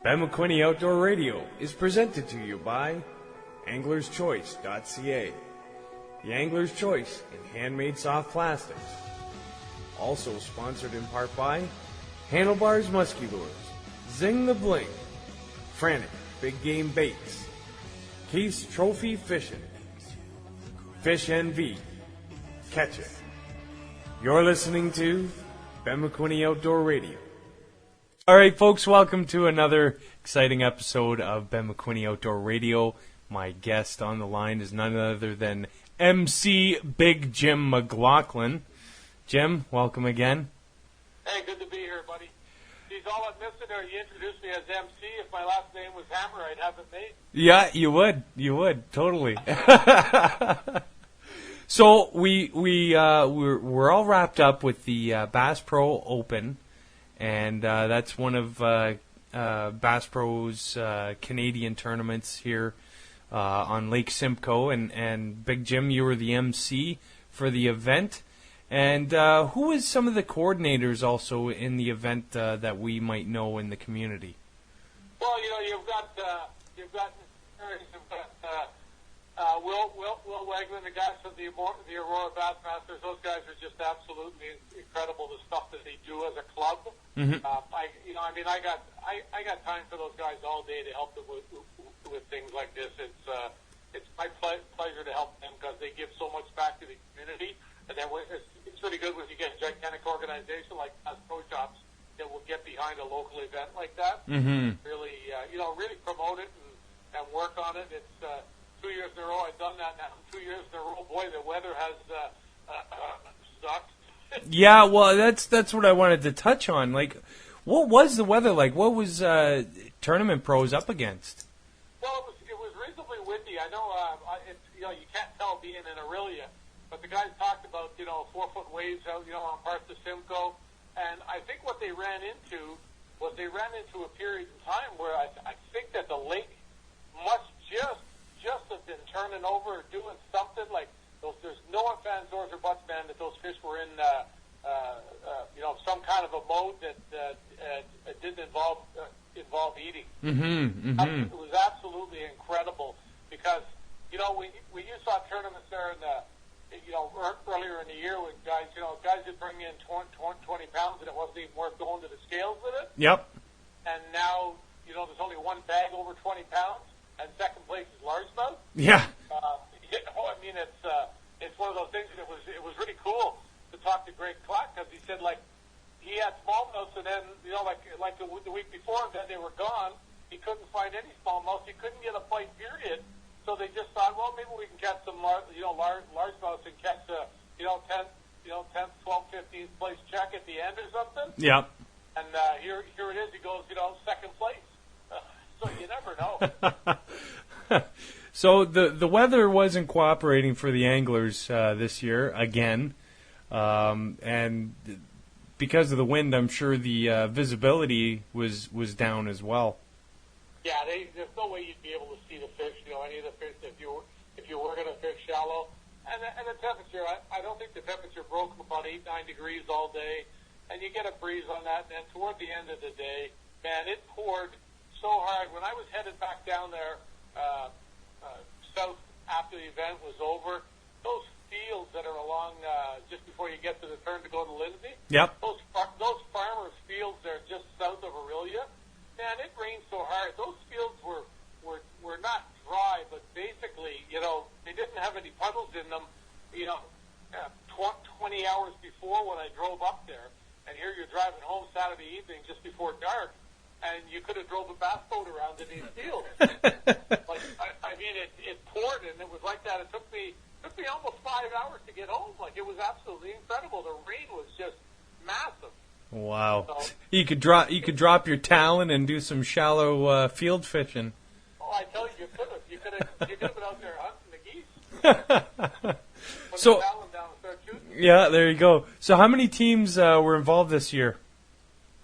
Ben McQuinney Outdoor Radio is presented to you by anglerschoice.ca, the Angler's Choice in handmade soft plastics. Also sponsored in part by Handlebars Musky Lures, Zing the Bling, Frantic Big Game Baits, Keith's Trophy Fishing, Fish NV, Catch It. You're listening to Ben McQuinney Outdoor Radio. All right, folks, welcome to another exciting episode of Ben McQuinney Outdoor Radio. My guest on the line is none other than MC Big Jim Mcglaughlin. Jim, welcome again. Hey, good to be here, buddy. Geez, all I'm missing there, you introduced me as MC. If my last name was Hammer, I'd have it made. Yeah, you would. You would, totally. So we're all wrapped up with the Bass Pro Open. And that's one of Bass Pro's Canadian tournaments here on Lake Simcoe. And Big Jim, you were the MC for the event. And who is some of the coordinators also in the event that we might know in the community? Well, you know, you've got Will Wagner, the guys from the Aurora Bassmasters. Those guys are just absolutely incredible. The stuff that they do as a club. Mm-hmm. I got time for those guys all day to help them with things like this. It's my pleasure to help them because they give so much back to the community. And then it's really good when you get a gigantic organization like Bass Pro Shops that will get behind a local event like that. Mm-hmm. Really, really promote it and work on it. It's 2 years in a row I've done that now. 2 years in a row, boy, the weather has sucked. Yeah, well, that's what I wanted to touch on. Like, what was the weather like? What was tournament pros up against? Well, it was reasonably windy. I know you can't tell being in Aurelia, but the guys talked about 4-foot waves out on parts of Simcoe, and I think what they ran into was a period in time where I think that the lake must just have been turning over or doing something like those. There's no ifs, ands, or buts, man, that those fish were in some kind of a mode that didn't involve eating. Mm-hmm, mm-hmm. It was absolutely incredible because when you saw tournaments there in the earlier in the year when guys would bring in 20 pounds and it wasn't even worth going to the scales with it. Yep. And now there's only one bag over 20 pounds. And second place is largemouth. Yeah. It's one of those things. That it was really cool to talk to Greg Clark because he said he had smallmouths and then like the week before then they were gone. He couldn't find any smallmouths. He couldn't get a bite period. So they just thought, well, maybe we can catch some largemouths and catch 10th, 12th, 15th place check at the end or something. Yep. And here it is. He goes, second place. So you never know. So the weather wasn't cooperating for the anglers this year again, and because of the wind, I'm sure the visibility was down as well. Yeah, there's no way you'd be able to see the fish. Any of the fish if you were going to fish shallow, and the temperature. I don't think the temperature broke about 8-9 degrees all day, and you get a breeze on that. And then toward the end of the day, man, it poured so hard. When I was headed back down there south after the event was over, those fields that are along just before you get to the turn to go to Lindsay, yep, those farmers' fields there just south of Aurelia, man, it rained so hard. Those fields were not dry, but basically, they didn't have any puddles in them, 20 hours before when I drove up there, and here you're driving home Saturday evening just before dark, and you could have drove a bass boat around in these fields. It poured, and it was like that. It took me almost 5 hours to get home. It was absolutely incredible. The rain was just massive. Wow. So, you could drop your talon and do some shallow field fishing. Oh, I tell you, you could have been out there hunting the geese. Put So, the talon down and start shooting. Yeah, there you go. So how many teams were involved this year?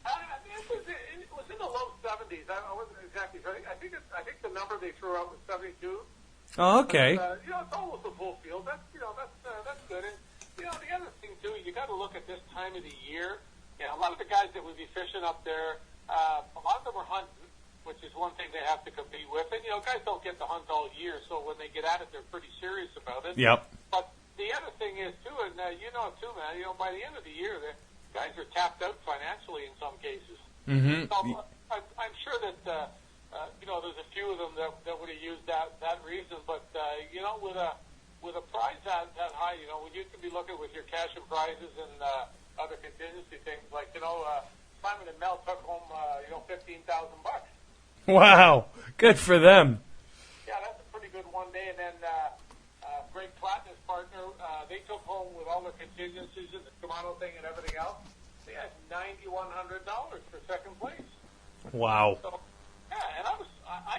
It was in the low 70s. I wasn't exactly sure. I think the number they threw out was 72. Oh, okay. But, it's almost a full field. That's good. And the other thing too, you got to look at this time of the year. A lot of the guys that would be fishing up there, a lot of them are hunting, which thing they have to compete with. And, guys don't get to hunt all year, so when they get at it, they're pretty serious about it. Yep. But the other thing is, too, and too, man, by the end of the year, the guys are tapped out financially in some cases. Mm-hmm. So I'm sure that, there's a few of them that would have used that reason. But, with a prize that high, when you can be looking with your cash and prizes and other contingency things, like, Simon and Mel took home, $15,000. Wow. Good for them. Yeah, that's a pretty good one day. And then Greg Platt and his partner, they took home with all their contingencies and the Toronto thing and everything else, they had $9,100 for second place. Wow. So, yeah, and I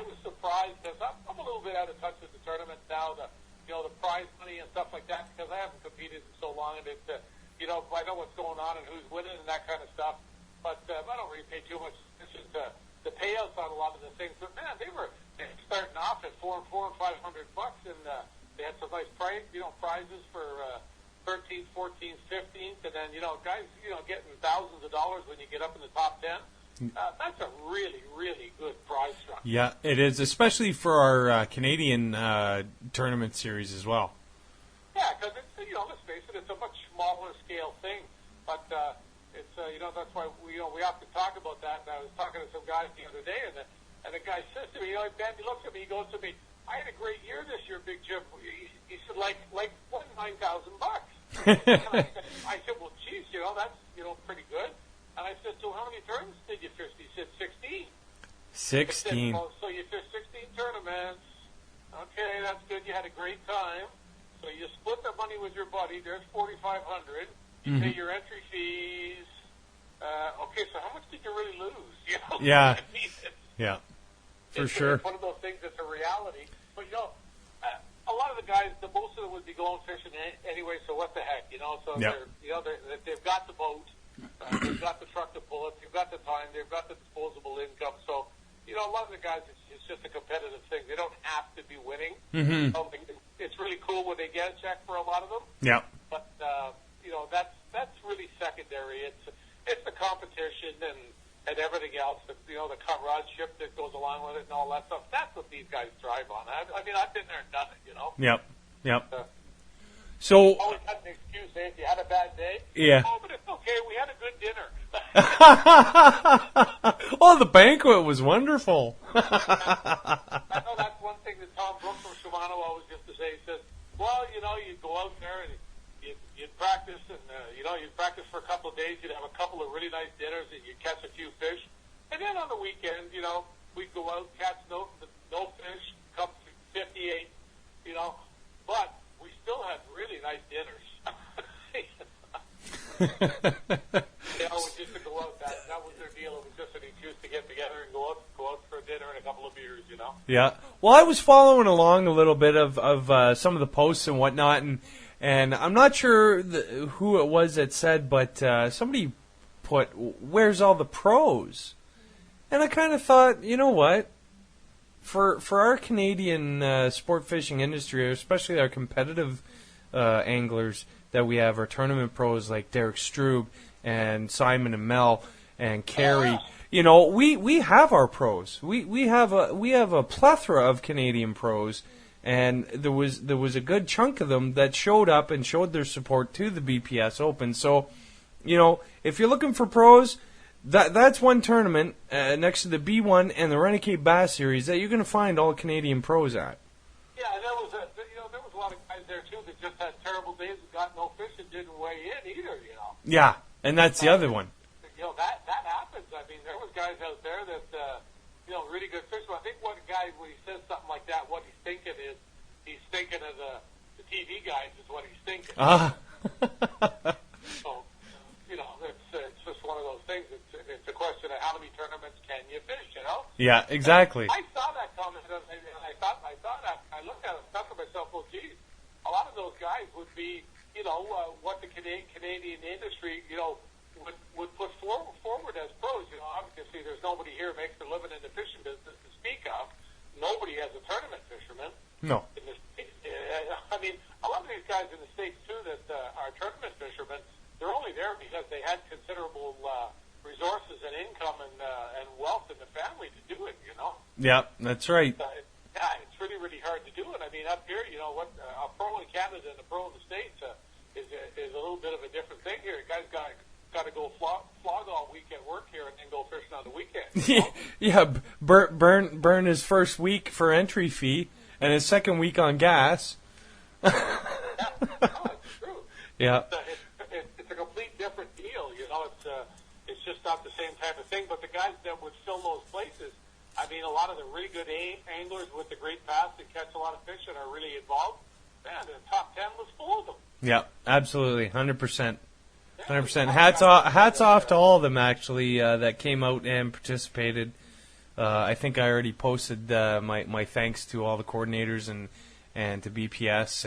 was surprised because I'm a little bit out of touch with the tournament now, the prize money and stuff like that, because I haven't competed in so long, and it's, I know what's going on and who's winning and that kind of stuff, but I don't really pay too much attention to the payouts on a lot of the things. But man, they were starting off at $400 and $500, and they had some nice prizes for 13th, 14th, 15th, and then guys getting thousands of dollars when you get up in the top 10. That's a really, really good prize structure. Yeah, it is, especially for our Canadian tournament series as well. Yeah, because it's, let's face it, it's a much smaller scale thing, but it's that's why we have to talk about that. And I was talking to some guys the other day, and the guy says to me, Ben, he looks at me, he goes to me, I had a great year this year, Big Jim. He said, like what, $9,000? I said, well, geez, that's pretty good. And I said, so how many tournaments did you fish? He said, 16. 16. Said, so you fished 16 tournaments. Okay, that's good. You had a great time. So you split the money with your buddy. There's $4,500. You pay your entry fees. Okay, so how much did you really lose? Yeah. I mean, Yeah. For sure. It's one of those things that's a reality. But, a lot of the guys, most of them would be going fishing anyway, so what the heck, So Yep. they've got the boat. They've got the truck to pull it. They've got the time. They've got the disposable income. So, a lot of the guys, it's just a competitive thing. They don't have to be winning. Mm-hmm. It's really cool when they get a check for a lot of them. Yeah. But that's really secondary. It's the competition and everything else. The comradeship that goes along with it and all that stuff. That's what these guys thrive on. I mean, I've been there and done it. Yep. So always had an excuse, if you had a bad day. Yeah. Oh, but it's okay. We had a good dinner. Oh, the banquet was wonderful. I know that's one thing that Tom Brooks from Shimano always used to say. He says, well, you'd go out there and you'd practice, and, you'd practice for a couple of days. You'd have a couple of really nice dinners, and you'd catch a few fish. And then on the weekend, we'd go out, catch no fish, come to 58, but we still had really nice dinners. Just to go out, that was their deal. It was just an excuse to get together and go out for a dinner and a couple of beers, Yeah. Well, I was following along a little bit of some of the posts and whatnot, and I'm not sure who it was that said, but somebody put, "Where's all the pros?" And I kind of thought, you know what? For our Canadian sport fishing industry, especially our competitive anglers that we have, our tournament pros like Derek Strube and Simon and Mel and Carrie, we have our pros. We have a plethora of Canadian pros, and there was a good chunk of them that showed up and showed their support to the BPS Open. So, if you're looking for pros, that's one tournament next to the B1 and the Renegade Bass Series that you're going to find all Canadian pros at. Yeah, there was a lot of guys there too that just had terrible days and got no fish and didn't weigh in either. Yeah, and that's the other one. That happens. I mean, there was guys out there that really good fish. But I think one guy, when he says something like that, what he's thinking of the TV guys is what he's thinking. So, it's just one of those things. It's a question of how many tournaments can you fish, Yeah, exactly. I saw that comment, and I thought that. I looked at it and thought to myself, well, geez, a lot of those guys would be, what the Canadian industry, would put forward as pros. Obviously there's nobody here who makes their living in the fishing business to speak of. Nobody has a tournament fisherman. No. In the States. I mean, a lot of these guys in the States, too, that are tournament fishermen, they're only there because they had considerable resources and income and wealth in the family to do it, Yeah, that's right. It's really, really hard to do. And I mean, up here, you know, what a pro in Canada and a pro in the States is a little bit of a different thing here. Guys got to go flog all weekend work here and then go fishing on the weekend. Yeah, burn his first week for entry fee and his second week on gas. No, it's true. Yeah. It's a complete different deal. You know, it's just not the same type of thing. But the guys that would fill those places, I mean, a lot of the really good anglers with the great bass that catch a lot of fish and are really involved, man, the top 10 was full of them. Yeah, absolutely, 100%. 100%. Hats off to all of them, actually, that came out and participated. I think I already posted my thanks to all the coordinators and to BPS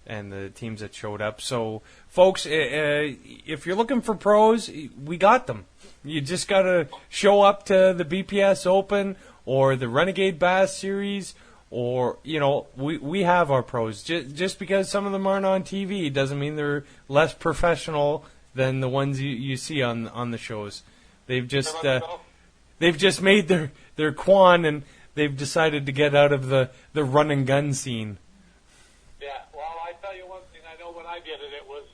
and the teams that showed up. So, folks, if you're looking for pros, we got them. You just got to show up to the BPS Open or the Renegade Bass Series, or, you know, we have our pros. Just because some of them aren't on TV doesn't mean they're less professional than the ones you see on the shows. They've just made their quan, and they've decided to get out of the run and gun scene. Yeah, well, I tell you one thing. I know when I did it, it was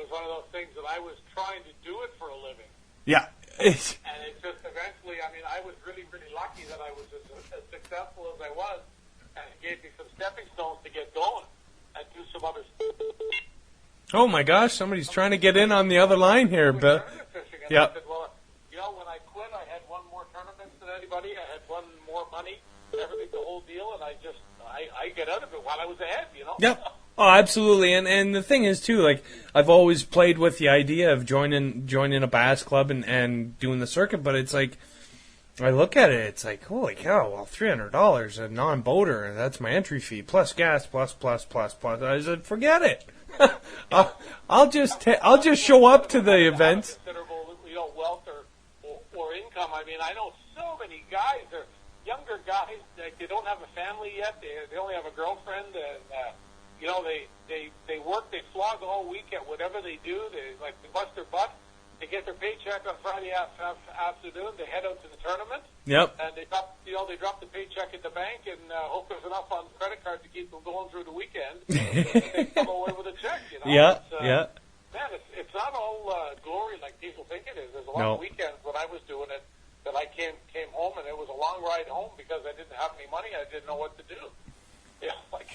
one of those things that I was trying to do it for a living. Yeah. And it just eventually, I mean, I was really, really lucky that I was as successful as I was, and it gave me some stepping stones to get going and do some other stuff. Oh my gosh, somebody's trying to get in on the other line here, but yeah. I said, well, you know, when I quit, I had one more tournament than anybody. I had one more money, everything, the whole deal, and I get out of it while I was ahead, you know. Yeah. Oh, absolutely. And the thing is too, like, I've always played with the idea of joining a bass club and doing the circuit, but it's like, I look at it, it's like, holy cow, well, $300 a non-boater, and that's my entry fee, plus gas, plus. I said, forget it. I'll just show up to the event. Considerable, you know, wealth or income. I mean, I know so many guys, they're younger guys, they don't have a family yet, they only have a girlfriend, and you know, they work, they flog all weekend, whatever they do, they bust their butt. They get their paycheck on Friday afternoon. They head out to the tournament. Yep. And they drop the paycheck at the bank and hope there's enough on the credit card to keep them going through the weekend. They come away with a check. You know. Yeah. Yeah. Man, it's not all glory like people think it is. There's a lot of weekends when I was doing it that I came home and it was a long ride home because I didn't have any money. I didn't know what to do. Yeah. Like.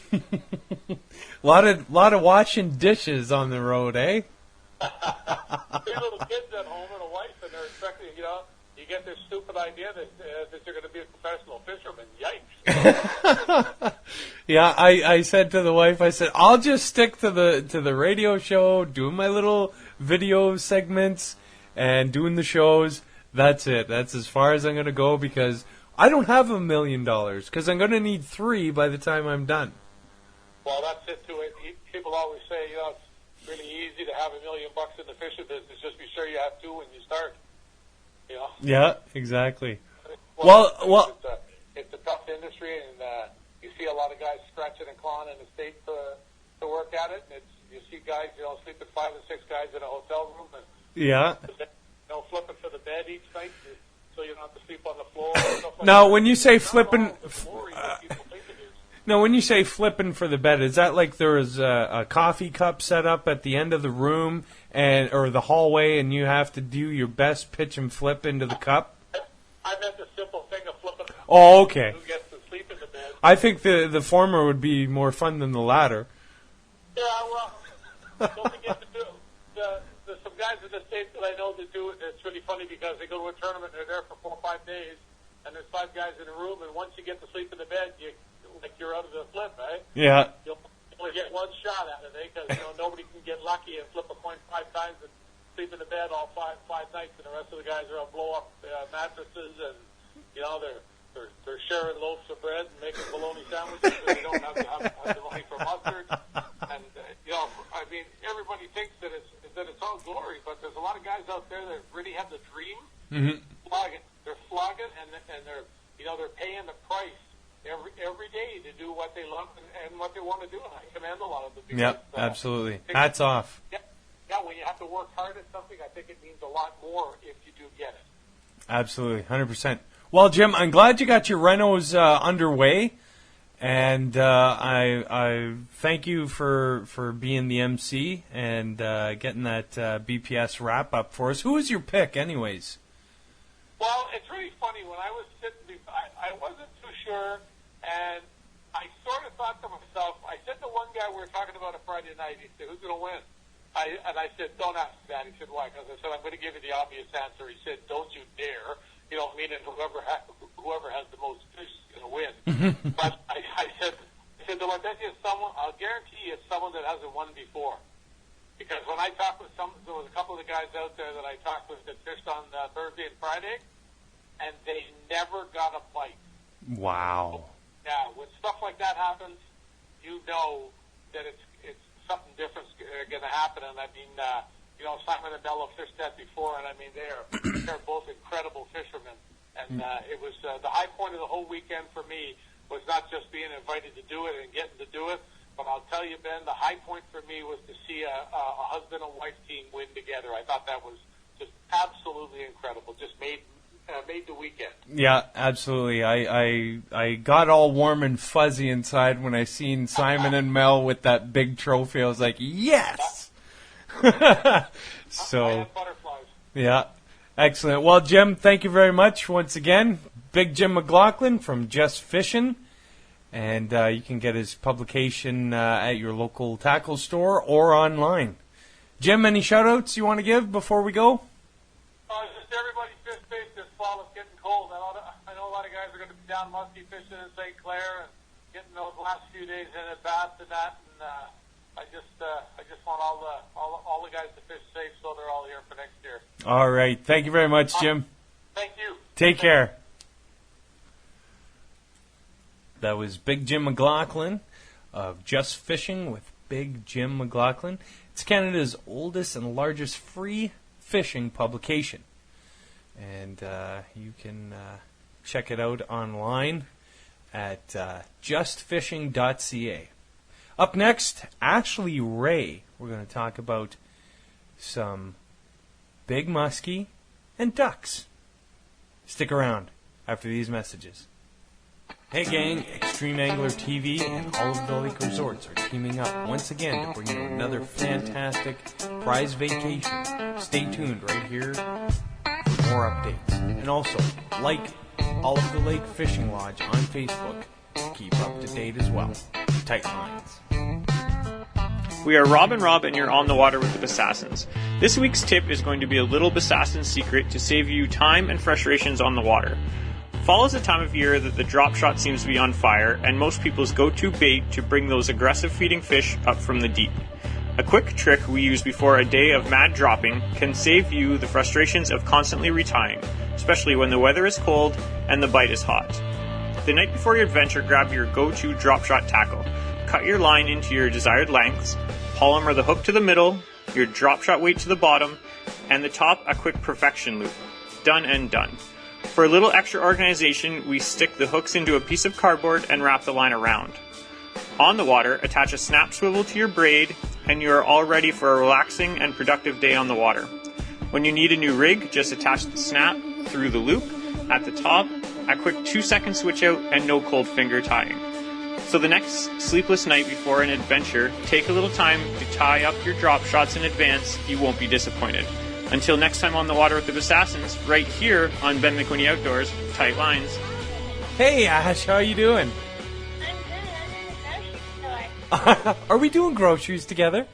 lot of washing dishes on the road, eh? Three little kids at home and a wife, and they're expecting, you know, you get this stupid idea that you're going to be a professional fisherman. Yikes! Yeah, I said to the wife, I said, I'll just stick to the radio show, doing my little video segments, and doing the shows. That's it. That's as far as I'm going to go because I don't have $1 million because I'm going to need 3 by the time I'm done. Well, that's it too. People always say, you know, it's really easy to have $1 million in the fishing business. Just be sure you have 2 when you start. You know. Yeah, exactly. Well, it's a tough industry, and you see a lot of guys scratching and clawing in the States to work at it. And you see guys, you know, sleeping 5 and 6 guys in a hotel room, and yeah, you know, flipping for the bed each night, so you don't have to sleep on the floor. And stuff like now, that. when you say flipping. No, when you say flipping for the bed, is that like there is a coffee cup set up at the end of the room or the hallway, and you have to do your best pitch and flip into the cup? I meant the simple thing of flipping. Oh, okay. Who gets to sleep in the bed? I think the former would be more fun than the latter. Yeah, well, don't forget to do. There's some guys in the States that I know that do it. And it's really funny because they go to a tournament and they're there for 4 or 5 days, and there's 5 guys in a room, and once you get to sleep in the bed, you're out of the flip, right? Yeah. You'll only get one shot at it, because you know nobody can get lucky and flip a coin 5 times and sleep in the bed all five nights, and the rest of the guys are on blow up mattresses, and you know they're sharing loaves of bread and making bologna sandwiches, so they don't have to have the money for mustard. And you know, I mean, everybody thinks that it's all glory, but there's a lot of guys out there that really have the dream. Mm-hmm. They're flogging, and they're paying the price every day to do what they love and what they want to do, and I commend a lot of them. Yep, absolutely. Hats off. Yeah, when you have to work hard at something, I think it means a lot more if you do get it. Absolutely, 100%. Well, Jim, I'm glad you got your renos underway, and I thank you for being the MC and getting that BPS wrap up for us. Who was your pick, anyways? Well, it's really funny. When I was sitting, I wasn't too sure, and I sort of thought to myself, I said to one guy we were talking about a Friday night, he said, who's going to win? And I said, don't ask that. He said, why? Because I said, I'm going to give you the obvious answer. He said, don't you dare. You know, meaning whoever has the most fish is going to win. But I said, though, I bet you I'll guarantee you it's someone that hasn't won before. Because when I talked with there was a couple of the guys out there that I talked with that fished on Thursday and Friday, and they never got a bite. Wow. Now, when stuff like that happens, you know that it's something different's going to happen. And I mean, Simon and Bello fished that before, and I mean, they're both incredible fishermen. And it was the high point of the whole weekend for me was not just being invited to do it and getting to do it, but I'll tell you, Ben, the high point for me was to see a husband and wife team win together. I thought that was just absolutely incredible. Just made the weekend. Yeah, absolutely. I got all warm and fuzzy inside when I seen Simon and Mel with that big trophy. I was like, yes! So, I had butterflies. Yeah, excellent. Well, Jim, thank you very much once again. Big Jim Mcglaughlin from Just Fishing. And you can get his publication at your local tackle store or online. Jim, any shout-outs you want to give before we go? Just everybody fish bait this fall. It's getting cold. I know a lot of guys are going to be down Musky fishing in St. Clair and getting those last few days in at Bass and that. And I just want all the guys to fish safe so they're all here for next year. All right. Thank you very much, Jim. Thank you. Take care. That was Big Jim Mcglaughlin of Just Fishing with Big Jim Mcglaughlin. It's Canada's oldest and largest free fishing publication. And you can check it out online at justfishing.ca. Up next, Ashley Rae. We're going to talk about some big muskie and ducks. Stick around after these messages. Hey gang, Extreme Angler TV and all of the lake resorts are teaming up once again to bring you another fantastic prize vacation. Stay tuned right here for more updates. And also, like All of the Lake Fishing Lodge on Facebook to keep up to date as well. Tight lines. We are Rob and you're on the water with the Bassasins. This week's tip is going to be a little Bassassin secret to save you time and frustrations on the water. Fall is a time of year that the drop shot seems to be on fire, and most people's go-to bait to bring those aggressive feeding fish up from the deep. A quick trick we use before a day of mad dropping can save you the frustrations of constantly retying, especially when the weather is cold and the bite is hot. The night before your adventure, grab your go-to drop shot tackle. Cut your line into your desired lengths, polymer the hook to the middle, your drop shot weight to the bottom, and the top a quick perfection loop. Done and done. For a little extra organization, we stick the hooks into a piece of cardboard and wrap the line around. On the water, attach a snap swivel to your braid, and you are all ready for a relaxing and productive day on the water. When you need a new rig, just attach the snap through the loop at the top, a quick 2-second switch out, and no cold finger tying. So the next sleepless night before an adventure, take a little time to tie up your drop shots in advance. You won't be disappointed. Until next time on the water with the Bassasins, right here on Ben McQuinney Outdoors, tight lines. Hey Ash, how you doing? I'm good. I'm at the grocery store. Are we doing groceries together?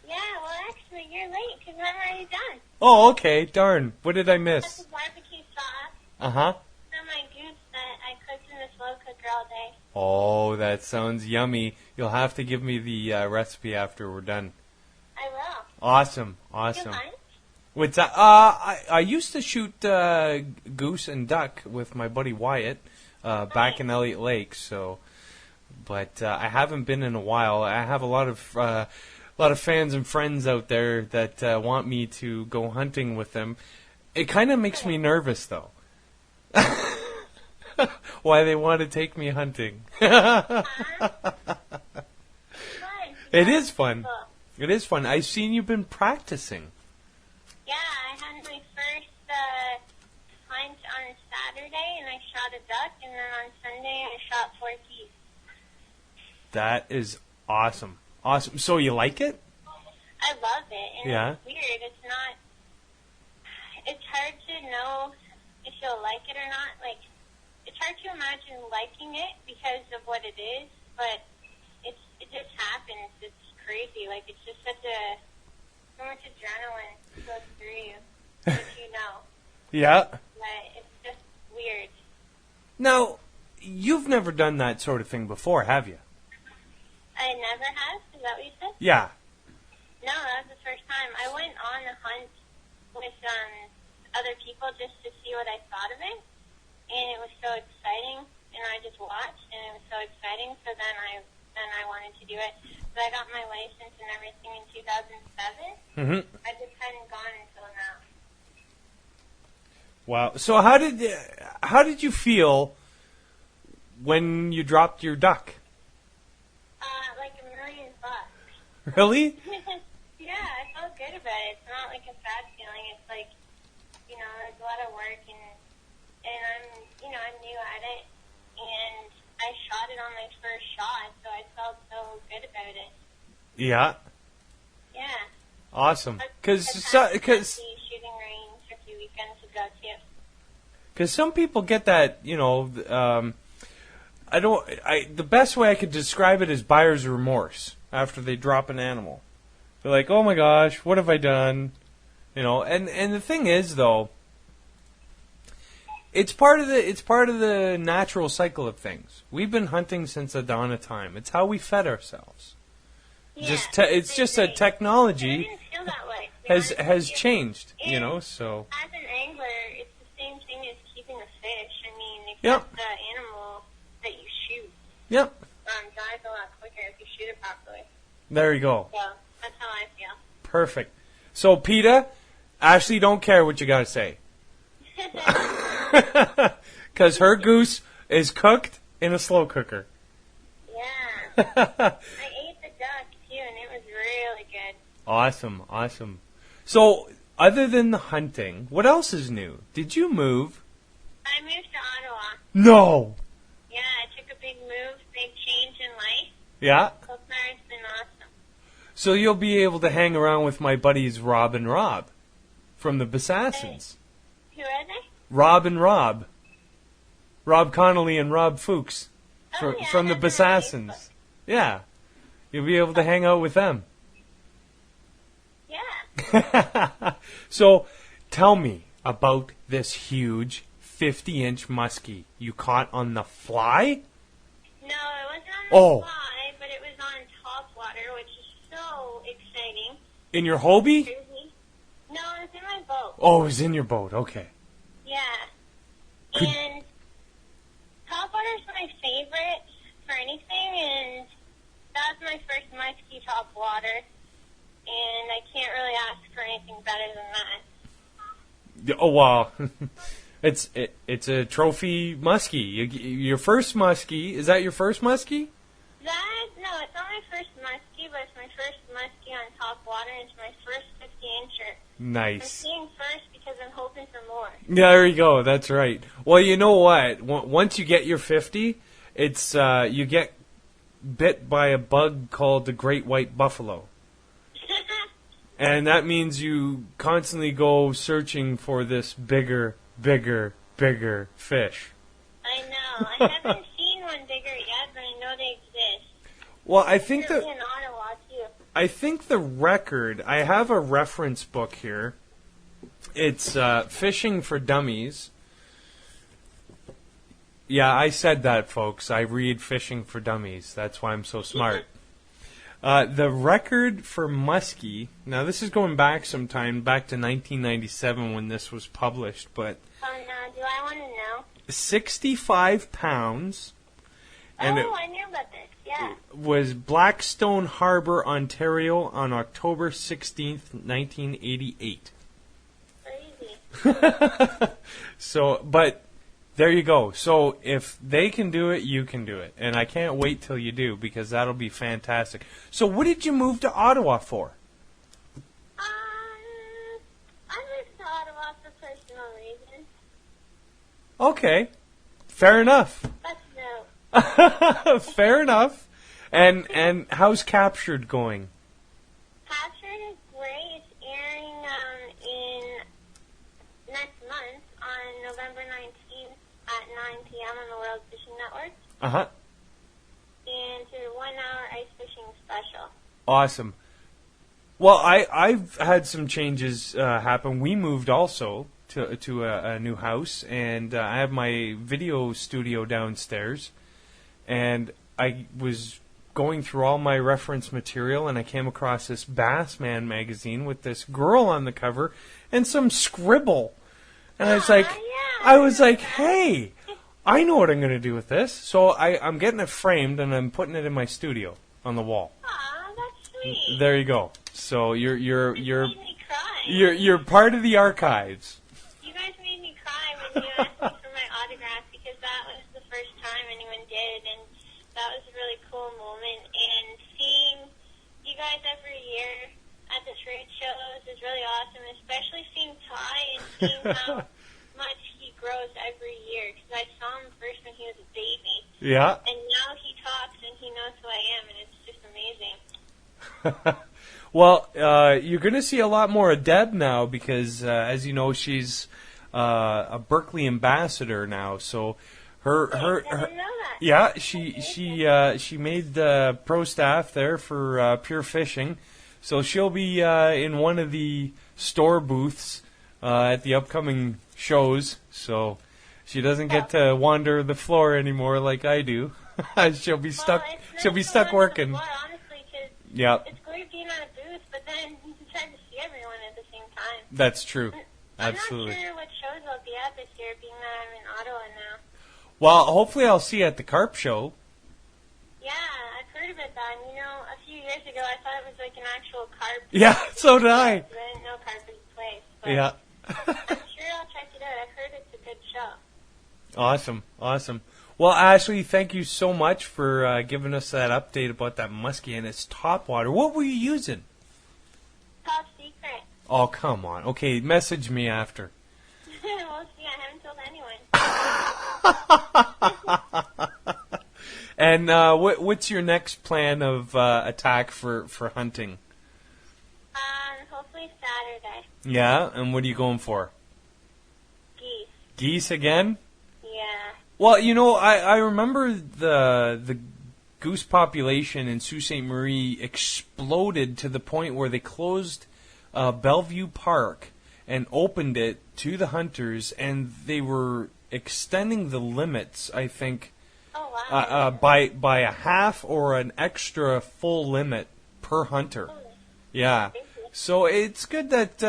Yeah, well, actually, you're late because I'm already done. Oh, okay. Darn. What did I Got miss? the barbecue sauce Uh-huh. and my goose that I cooked in the slow cooker all day. Oh, that sounds yummy. You'll have to give me the recipe after we're done. I will. Awesome. You Awesome. mind? What's that? I used to shoot goose and duck with my buddy Wyatt back in Elliott Lake. So, but I haven't been in a while. I have a lot of fans and friends out there that want me to go hunting with them. It kind of makes me nervous, though. Why they want to take me hunting? Fun. It is fun. Cool. It is fun. I've seen you've been practicing. Yeah, I had my first hunt on Saturday, and I shot a duck, and then on Sunday I shot 4 geese. That is awesome. Awesome. So you like it? I love it, and Yeah. it's weird. It's hard to know if you'll like it or not. Like, it's hard to imagine liking it because of what it is, but it just happens. It's crazy. Like, it's just so much adrenaline goes through you, which you know. Yeah. But it's just weird. Now, you've never done that sort of thing before, have you? I never have. Is that what you said? Yeah. No, that was the first time. I went on a hunt with other people just to see what I thought of it, and it was so exciting. And I just watched, and it was so exciting. So then I wanted to do it. So I got my license and everything in 2007. Mm-hmm. I just hadn't gone until now. Wow. So how did you feel when you dropped your duck? Like $1,000,000. Really? Yeah, I felt good about it. It's not like a sad feeling. It's like, there's a lot of work, and I'm new at it, and I shot it on my first shot, so I felt so good about it. Yeah. Yeah. Awesome. Because shooting range a few weekends ago too. Because some people get that, the best way I could describe it is buyer's remorse after they drop an animal. They're like, oh my gosh, what have I done? And the thing is, though, it's part of the natural cycle of things. We've been hunting since the dawn of time. It's how we fed ourselves. Yeah, It's just that technology I didn't feel that way. has changed, so. As an angler, it's the same thing as keeping a fish. I mean, Yep. except the animal that you shoot Yep. dies a lot quicker if you shoot it properly. There you go. So that's how I feel. Perfect. So, PETA, Ashley don't care what you got to say. Because her goose is cooked in a slow cooker. Yeah. I ate the duck, too, and it was really good. Awesome, awesome. So, other than the hunting, what else is new? Did you move? I moved to Ottawa. No! Yeah, I took a big move, big change in life. Yeah? So far, it's been awesome. So you'll be able to hang around with my buddies Rob and Rob from the Bassasins. Who are they? Rob and Rob. Rob Connolly and Rob Fuchs Oh, yeah, from the I have them on Bassasins. Facebook. Yeah. You'll be able to hang out with them. Yeah. So, tell me about this huge 50-inch muskie you caught on the fly? No, it wasn't on Oh. the fly, but it was on top water, which is so exciting. In your Hobie? Crazy. No, it was in my boat. Oh, it was in your boat. Okay. Yeah. Could- And topwater is my favorite for anything, and that was my first musky topwater, and I can't really ask for anything better than that. Oh, wow. It's a trophy muskie. Your first muskie. Is that your first muskie? No, it's not my first musky, but it's my first musky on top water, and it's my first 50-incher. I'm Nice. seeing first because I'm hoping for more. Yeah, there you go. That's right. Well, you know what? Once you get your 50, it's you get bit by a bug called the great white buffalo. And that means you constantly go searching for this bigger fish. I know. I haven't seen one bigger yet, but I know they exist. Well, I think They're that in Ottawa, too. I think the record. I have a reference book here. It's Fishing for Dummies. Yeah, I said that, folks. I read Fishing for Dummies. That's why I'm so smart. The record for muskie. Now, this is going back some time, back to 1997 when this was published, but Oh, no. Do I want to know? 65 pounds. And I knew about this. Yeah. it was Blackstone Harbor, Ontario on October 16th, 1988. Crazy. So, but there you go. So if they can do it, you can do it. And I can't wait till you do because that'll be fantastic. So what did you move to Ottawa for? I moved to Ottawa for personal reasons. Okay. Fair enough. That's no. Fair enough. And how's Captured going? Captured is great. It's airing in next month on November 19th at 9 p.m. on the World Fishing Network. Uh-huh. And it's a 1-hour ice fishing special. Awesome. Well, I've had some changes happen. We moved also to a new house, and I have my video studio downstairs. And I was going through all my reference material, and I came across this Bassman magazine with this girl on the cover and some scribble. And I was like, hey, I know what I'm going to do with this. So I'm getting it framed, and I'm putting it in my studio on the wall. Aw, that's sweet. There you go. So you're You made me cry. you're part of the archives. You guys made me cry when you asked me for my autograph, because that was the first time anyone did, and that was a really cool moment. And seeing you guys every year at the trade shows is really awesome, especially seeing Ty and seeing how much he grows every year, because I saw him first when he was a baby. Yeah. And now he talks and he knows who I am, and it's just amazing. Well, you're going to see a lot more of Deb now because, as you know, she's a Berkeley ambassador now. So her I didn't know that. yeah, she made the pro staff there for Pure Fishing. So she'll be in one of the store booths at the upcoming shows. So she doesn't get to wander the floor anymore like I do. She'll be stuck. Well, it's She'll be nice to stuck go on to the working. floor, honestly, 'cause Yeah, it's great being on a booth, but then you can try to see everyone at the same time. that's true. I'm Absolutely. not sure what shows I'll be at this year, being that I'm in Ottawa now. Well, hopefully I'll see you at the Carp Show. Yeah, I've heard about that. And, a few years ago I thought it was like an actual carp. Yeah, so did I. I didn't know carp was a place. But Yeah. I'm sure I'll check it out. I've heard it's a good show. Awesome. Well, Ashley, thank you so much for giving us that update about that muskie and its topwater. What were you using? Top secret. Oh, come on. Okay, message me after. We'll see. I haven't told anyone. And what's your next plan of attack for hunting? Hopefully Saturday. Yeah, and what are you going for? Geese. Geese again? Yeah. Well, I remember the goose population in Sault Ste. Marie exploded to the point where they closed Bellevue Park and opened it to the hunters, and they were extending the limits, I think, Oh, wow. by a half or an extra full limit per hunter. Yeah. So it's good that,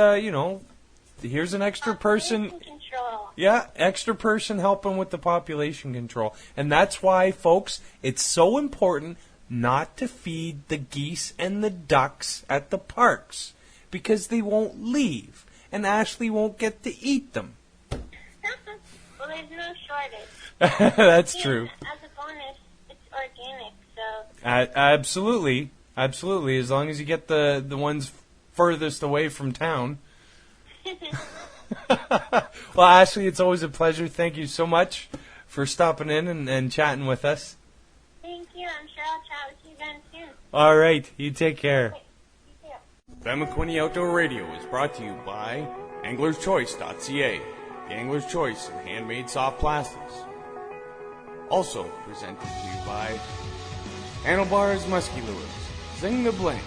here's an extra person. Population control. Yeah, extra person helping with the population control. And that's why, folks, it's so important not to feed the geese and the ducks at the parks, because they won't leave, and Ashley won't get to eat them. Well, there's no shortage. That's true. As a bonus, it's organic, so... Absolutely. As long as you get the ones furthest away from town. Well, Ashley, it's always a pleasure. Thank you so much for stopping in and chatting with us. Thank you. I'm sure I'll chat with you again soon. All right. You take care. You too. Ben McQuinney Outdoor Radio is brought to you by AnglersChoice.ca, the Angler's Choice in handmade soft plastics. Also presented to you by Handlebars Musky Lures, Zing the Bling,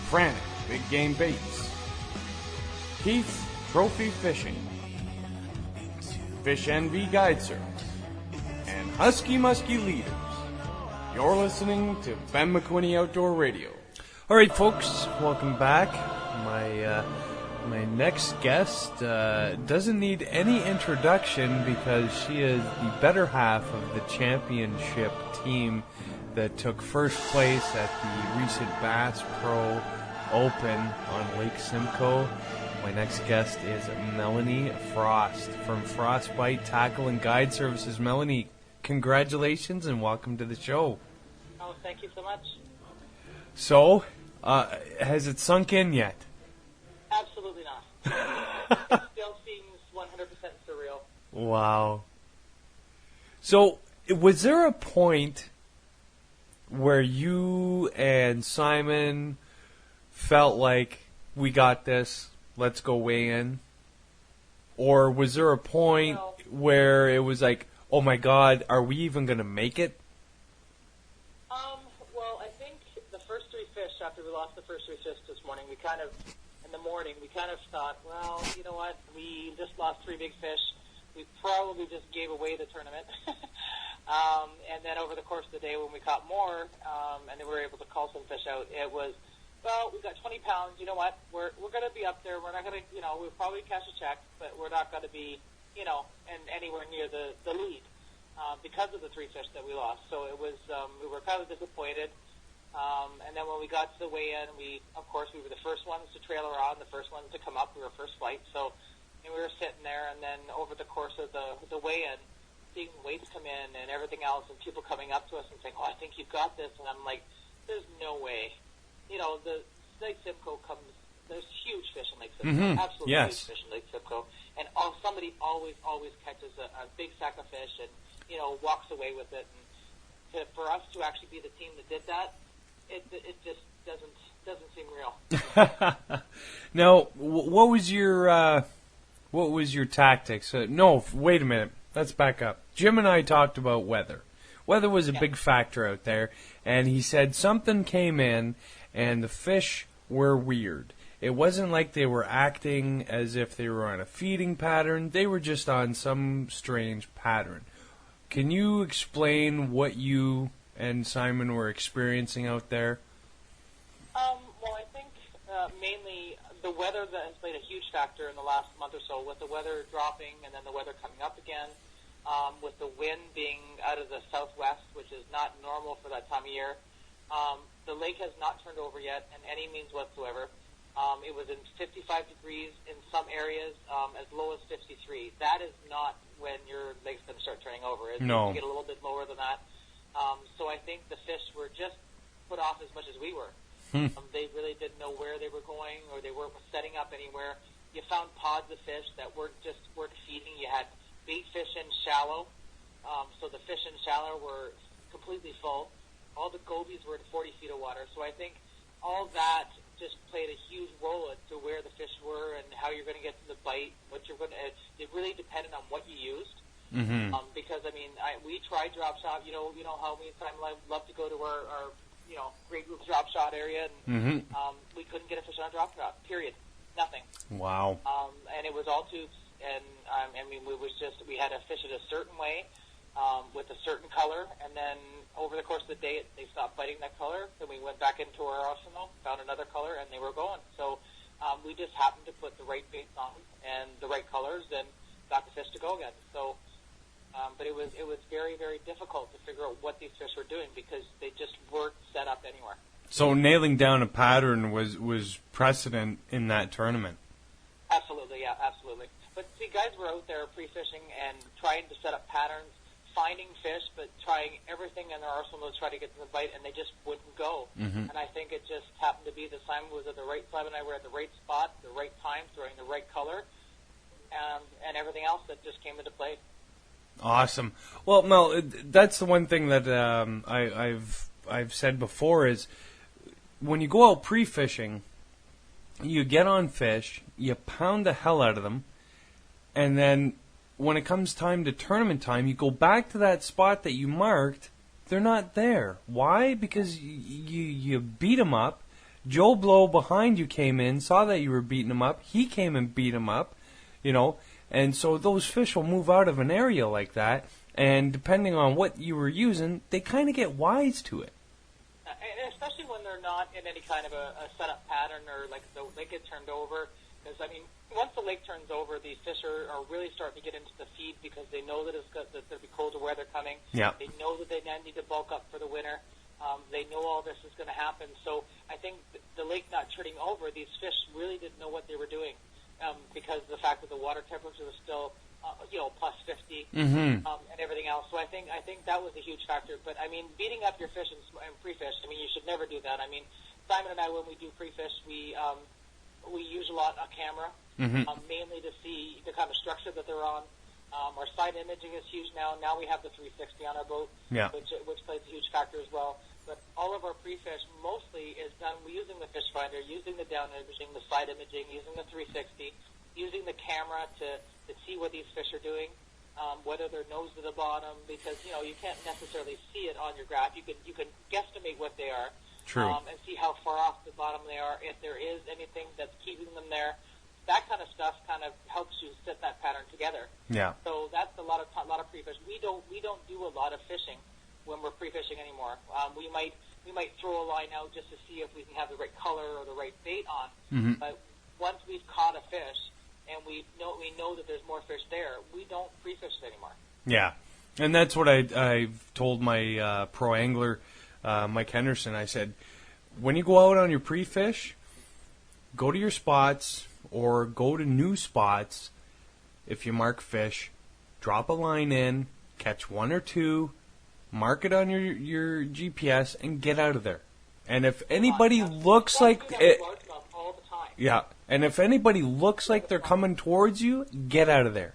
Frantic Big Game Baits, Keith's Trophy Fishing, Fish NV Guide Service, and Husky Musky Leaders. You're listening to Ben McQuinney Outdoor Radio. All right, folks, welcome back. My next guest doesn't need any introduction because she is the better half of the championship team that took first place at the recent Bass Pro Open on Lake Simcoe. My next guest is Melanie Frost from Frostbite Tackle and Guide Services. Melanie, congratulations and welcome to the show. Oh, thank you so much. So, has it sunk in yet? Absolutely not. It still seems 100% surreal. Wow. So, was there a point where you and Simon felt like, we got this, let's go weigh in? Or was there a point where it was like, oh my God, are we even going to make it? Well, I think the first 3 fish, after we lost the first 3 fish this morning, we kind of thought, well, you know what, we just lost 3 big fish. We probably just gave away the tournament. And then over the course of the day when we caught more, and then we were able to call some fish out, it was, well, we got 20 pounds. You know what? We're going to be up there. We're not going to, we'll probably cash a check, but we're not going to be, and anywhere near the lead because of the 3 fish that we lost. So it was, we were kind of disappointed. And then when we got to the weigh-in, we were the first ones to trail around, the first ones to come up. We were first flight. So we were sitting there, and then over the course of the weigh-in, seeing weights come in and everything else, and people coming up to us and saying, oh, I think you've got this. And I'm like, there's no way. The Lake Simcoe comes, there's huge fish in Lake Simcoe, absolutely huge fish in Lake Simcoe, and somebody always catches a big sack of fish and, walks away with it. And for us to actually be the team that did that, it just doesn't seem real. Now, what was your tactics? No, wait a minute. Let's back up. Jim and I talked about weather. Weather was a big factor out there, and he said something came in, and the fish were weird. It wasn't like they were acting as if they were on a feeding pattern. They were just on some strange pattern. Can you explain what you and Simon were experiencing out there? Well, I think mainly the weather that has played a huge factor in the last month or so, with the weather dropping and then the weather coming up again, with the wind being out of the southwest, which is not normal for that time of year. The lake has not turned over yet in any means whatsoever. It was in 55 degrees in some areas, as low as 53. That is not when your lake's going to start turning over. It's going to get a little bit lower than that. So I think the fish were just put off as much as we were. They really didn't know where they were going, or they weren't setting up anywhere. You found pods of fish that weren't feeding. You had bait fish in shallow, so the fish in shallow were completely full. All the gobies were at 40 feet of water. So I think all that just played a huge role into where the fish were and how you're going to get to the bite. What you're going to. It really depended on what you used. Because we tried drop shot. You know how me and Simon love to go to our great group drop shot area, and we couldn't get a fish on a drop shot. Period. Nothing. Wow. And it was all tubes, and we had to fish it a certain way, with a certain color, and then over the course of the day, they stopped biting that color. Then we went back into our arsenal, found another color, and they were going. So we just happened to put the right baits on and the right colors, and got the fish to go again. So. But it was very, very difficult to figure out what these fish were doing because they just weren't set up anywhere. So nailing down a pattern was precedent in that tournament. Absolutely, yeah, absolutely. But see, guys were out there pre-fishing and trying to set up patterns, finding fish, but trying everything in their arsenal to try to get to the bite, and they just wouldn't go. And I think it just happened to be that Simon and I were at the right spot, the right time, throwing the right color, and everything else that just came into play. Awesome. Well, Mel, that's the one thing that I've said before is when you go out pre-fishing, you get on fish, you pound the hell out of them, and then when it comes time to tournament time, you go back to that spot that you marked. They're not there. Why? Because you beat them up. Joe Blow behind you came in, saw that you were beating him up. He came and beat him up, And so those fish will move out of an area like that, and depending on what you were using, they kind of get wise to it. And especially when they're not in any kind of a set-up pattern or like the lake get turned over. Because, once the lake turns over, these fish are really starting to get into the feed because they know that there'll be colder weather coming. Yeah. They know that they need to bulk up for the winter. They know all this is going to happen. So I think the lake not turning over, these fish really didn't know what they were doing. Because of the fact that the water temperature was still, plus 50, and everything else. So I think that was a huge factor. But beating up your fish and pre-fish, you should never do that. Simon and I, when we do pre-fish, we use a lot a camera, mainly to see the kind of structure that they're on, Our side imaging is huge now. Now we have the 360 on our boat, which plays a huge factor as well. But all of our pre-fish mostly is done using the fish finder, using the down imaging, the side imaging, using the 360, using the camera to see what these fish are doing, whether they're nose to the bottom, because you can't necessarily see it on your graph. You can guesstimate what they are. True. And see how far off the bottom they are, if there is anything that's keeping them there. That kind of stuff kind of helps you set that pattern together. Yeah. So that's a lot of pre-fish. We don't do a lot of fishing when we're pre-fishing anymore. We might throw a line out just to see if we can have the right color or the right bait on. Mm-hmm. But once we've caught a fish and we know that there's more fish there, we don't pre-fish it anymore. Yeah, and that's what I've told my pro angler, Mike Henderson. I said, when you go out on your pre-fish, go to your spots or go to new spots. If you mark fish, drop a line in, catch one or two, mark it on your GPS, and get out of there. And if anybody looks like it, and if anybody looks like they're coming towards you, get out of there.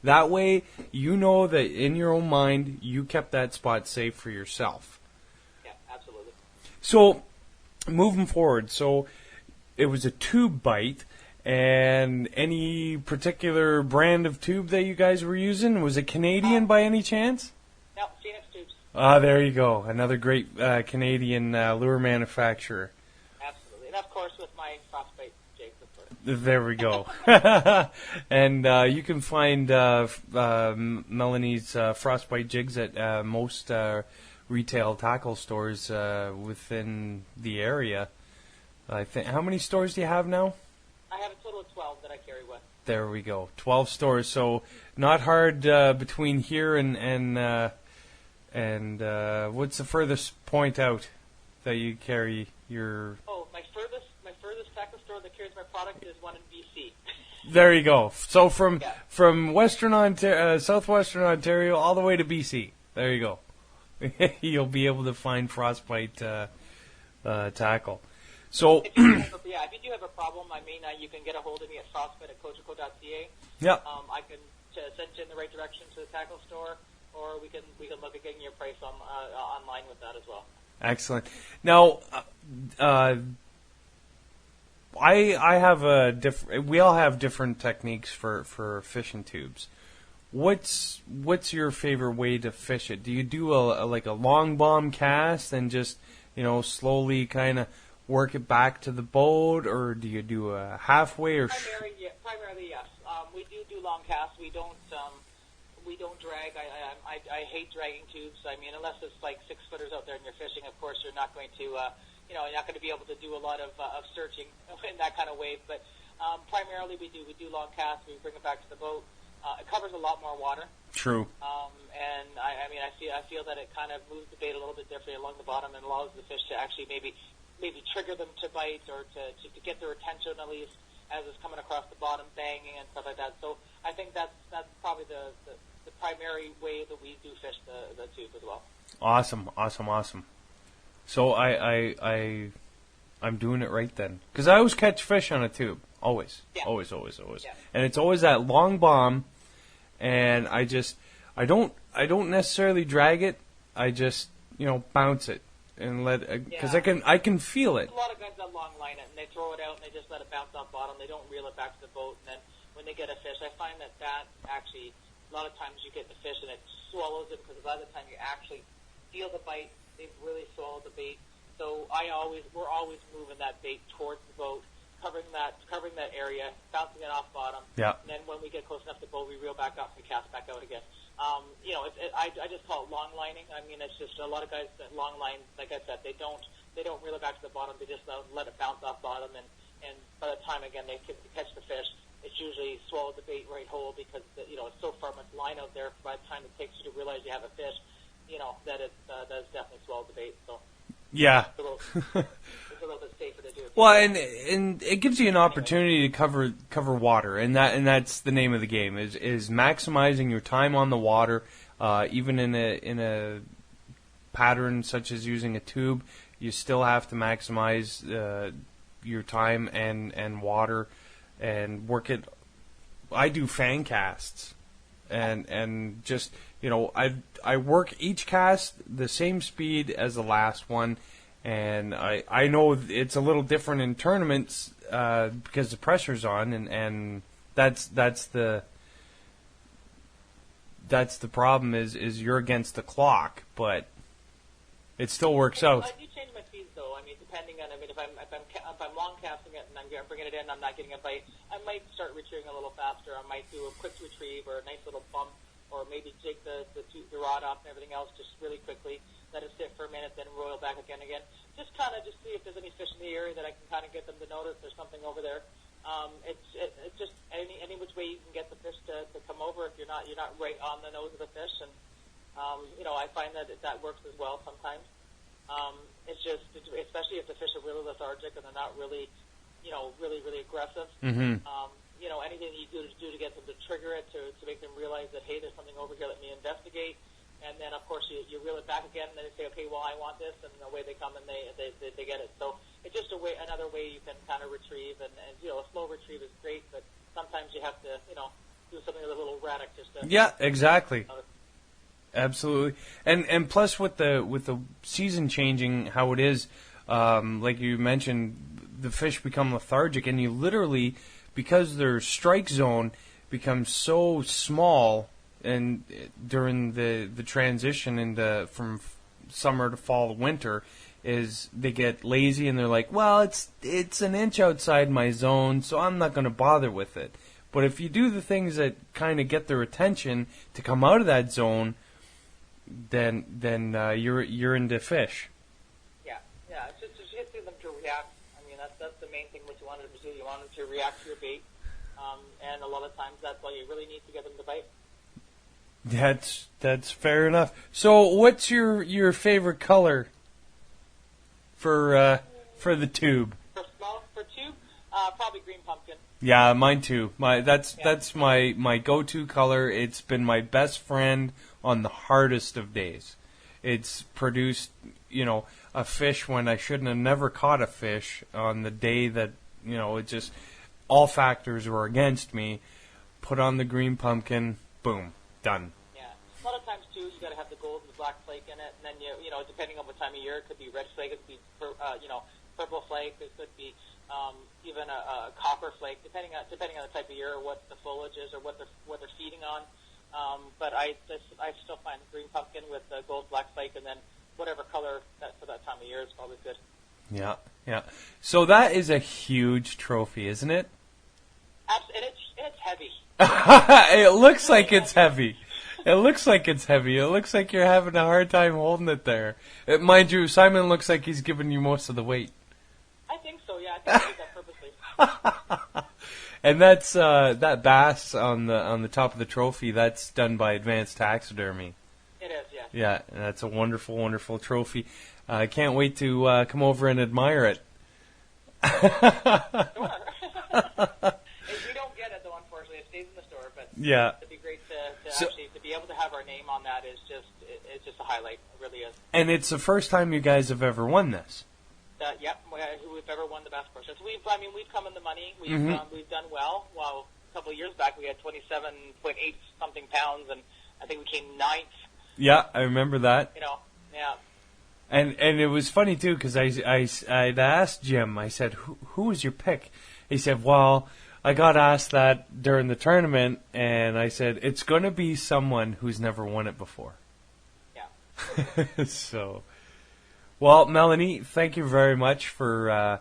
That way, you know that in your own mind, you kept that spot safe for yourself. Yeah, absolutely. So, moving forward, so it was a tube bite, and any particular brand of tube that you guys were using? Was it Canadian by any chance? No, Phoenix Tubes. There you go. Another great Canadian lure manufacturer. Absolutely. And of course, with my frostbite jigs, of course. There we go. And you can find Melanie's frostbite jigs at most retail tackle stores within the area. I think. How many stores do you have now? I have a total of 12 that I carry with. There we go. 12 stores. So not hard between here and what's the furthest point out that you carry your? Oh, my furthest tackle store that carries my product is one in BC. There you go. So from Western Ontario, southwestern Ontario, all the way to BC. There you go. You'll be able to find frostbite tackle. So if you do have a problem, you can get a hold of me at frostbite@cogeco.ca. Yeah. I can send you in the right direction to the tackle store, or we can look at getting your price online with that as well. Excellent. Now, I have we all have different techniques for fishing tubes. What's your favorite way to fish it? Do you do a long bomb cast and just slowly kind of work it back to the boat, or do you do a halfway or? Primarily, yes. We do long casts. We don't drag. I hate dragging tubes. Unless it's like 6 footers out there and you're fishing, of course you're not going to you're not going to be able to do a lot of searching in that kind of wave. But primarily we do long casts. We bring it back to the boat. It covers a lot more water. True. And I feel that it kind of moves the bait a little bit differently along the bottom and allows the fish to actually maybe trigger them to bite or to get their attention at least as it's coming across the bottom, banging and stuff like that. So I think that's probably the primary way that we do fish the tube as well. Awesome. So I'm doing it right then, because I always catch fish on a tube, always. Yeah. And it's always that long bomb, and I don't necessarily drag it. I just bounce it. And because I can feel it. A lot of guys that long line it and they throw it out and they just let it bounce off bottom. They don't reel it back to the boat, and then when they get a fish, I find that actually a lot of times you get the fish and it swallows it, because by the time you actually feel the bite, they've really swallowed the bait. So we're always moving that bait towards the boat, covering that area, bouncing it off bottom. Yeah. And then when we get close enough to the boat, we reel back up and cast back out again. I just call it long lining. It's just a lot of guys that long line, like I said, they don't reel it back to the bottom. They just let it bounce off bottom, and by the time again they catch the fish, it's usually swallowed the bait right whole, because it's so far much line out there. By the time it takes you to realize you have a fish, that it's definitely swallowed the bait. So yeah. It's a little bit safer to do. Well, and it gives you an opportunity to cover water, and that's the name of the game is maximizing your time on the water. Even in a pattern such as using a tube, you still have to maximize your time and water, and work it. I do fan casts and just, I work each cast the same speed as the last one, and I know it's a little different in tournaments because the pressure's on, and that's the problem is you're against the clock, but it still works out. I do change my speeds though. I mean, depending on, if I'm long casting it and I'm bringing it in, I'm not getting a bite, I might start retrieving a little faster. I might do a quick retrieve or a nice little bump, or maybe take the rod off and everything else just really quickly, let it sit for a minute, then roil back again. Just kind of see if there's any fish in the area that I can kind of get them to notice there's something over there. It's just any which way you can get the fish to come over if you're not right on the nose of the fish, and I find that works as well sometimes. It's just, especially if the fish are really lethargic and they're not really, really aggressive. Mm-hmm. Anything you do to get them to trigger it, to make them realize that, hey, there's something over here, let me investigate. And then, of course, you reel it back again, and then they say, okay, well, I want this, and away they come, and they get it. So it's just another way you can kind of retrieve, and a slow retrieve is great, but sometimes you have to, do something a little erratic just to... Yeah, exactly. Absolutely. And plus with the season changing how it is, like you mentioned, the fish become lethargic, and you literally, because their strike zone becomes so small, and during the transition from summer to fall to winter, is they get lazy and they're like, well, it's an inch outside my zone, so I'm not going to bother with it. But if you do the things that kind of get their attention to come out of that zone, then you're into fish. Yeah. It's just getting them to react. I mean, that's the main thing what you want them to do. You want them to react to your bait, and a lot of times that's all you really need to get them to bite. That's fair enough. So, what's your favorite color for the tube? For tube, probably green pumpkin. Yeah, mine too. That's my go-to color. It's been my best friend on the hardest of days. It's produced, a fish when I shouldn't have never caught a fish on the day that, it just all factors were against me. Put on the green pumpkin, boom, done. Yeah. A lot of times too, you got to have the gold and the black flake in it, and then depending on what time of year, it could be red flake, it could be purple flake, it could be even a copper flake, depending on the type of year or what the foliage is or what they're feeding on. But I still find green pumpkin with the gold black flake, and then whatever color for that time of year is probably good. Yeah. So that is a huge trophy, isn't it? And it's heavy. It looks like it's heavy. It looks like it's heavy. It looks like you're having a hard time holding it there. Mind you, Simon looks like he's giving you most of the weight. I think so, yeah. I think I did that purposely. And that's that bass on the top of the trophy. That's done by Advanced Taxidermy. It is, yeah. Yeah, and that's a wonderful, wonderful trophy. I can't wait to come over and admire it. Sure. We don't get it though, unfortunately. It stays in the store, but yeah, it'd be great to be able to have our name on that. It's just a highlight. It really is. And it's the first time you guys have ever won this. Yep, we've ever won the Bass Pro Shows. We've come in the money. We've done well. Well, a couple of years back, we had 27.8 something pounds, and I think we came 9th. Yeah, I remember that. Yeah. And it was funny too because I'd asked Jim. I said, "Who was your pick?" He said, "Well, I got asked that during the tournament, and I said it's going to be someone who's never won it before." Yeah. So, well, Melanie, thank you very much for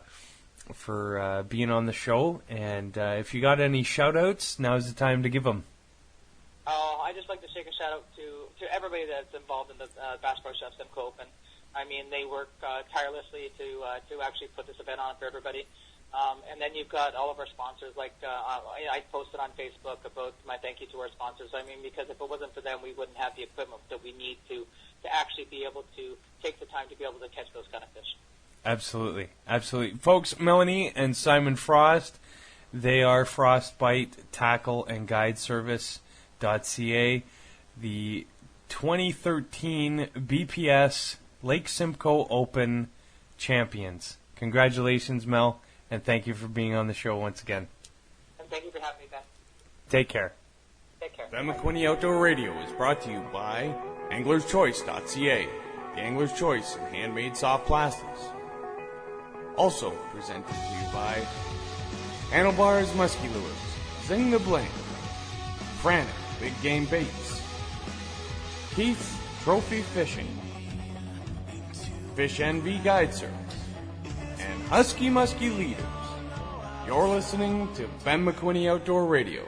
being on the show. And if you got any shout-outs, now's the time to give them. I'd just like to shake a shout-out to everybody that's involved in the Bass Pro Shops Simcoe Open. I mean, they work tirelessly to actually put this event on for everybody. And then you've got all of our sponsors. Like I posted on Facebook about my thank you to our sponsors. I mean, because if it wasn't for them, we wouldn't have the equipment that we need to actually be able to take the time to be able to catch those kind of fish. Absolutely. Folks, Melanie and Simon Frost, they are Frostbite Tackle and Guide Service.ca, the 2013 BPS Lake Simcoe Open champions. Congratulations, Mel, and thank you for being on the show once again. And thank you for having me, Ben. Take care. Take care. Ben McQuinney Outdoor Radio is brought to you by AnglersChoice.ca, the Angler's Choice in handmade soft plastics. Also presented to you by Handlebars Musky Lures, Zing the Bling, Frantic Big Game Baits, Keith's Trophy Fishing, Fish NV Guide Service, and Husky Musky Leaders. You're listening to Ben McQuinney Outdoor Radio.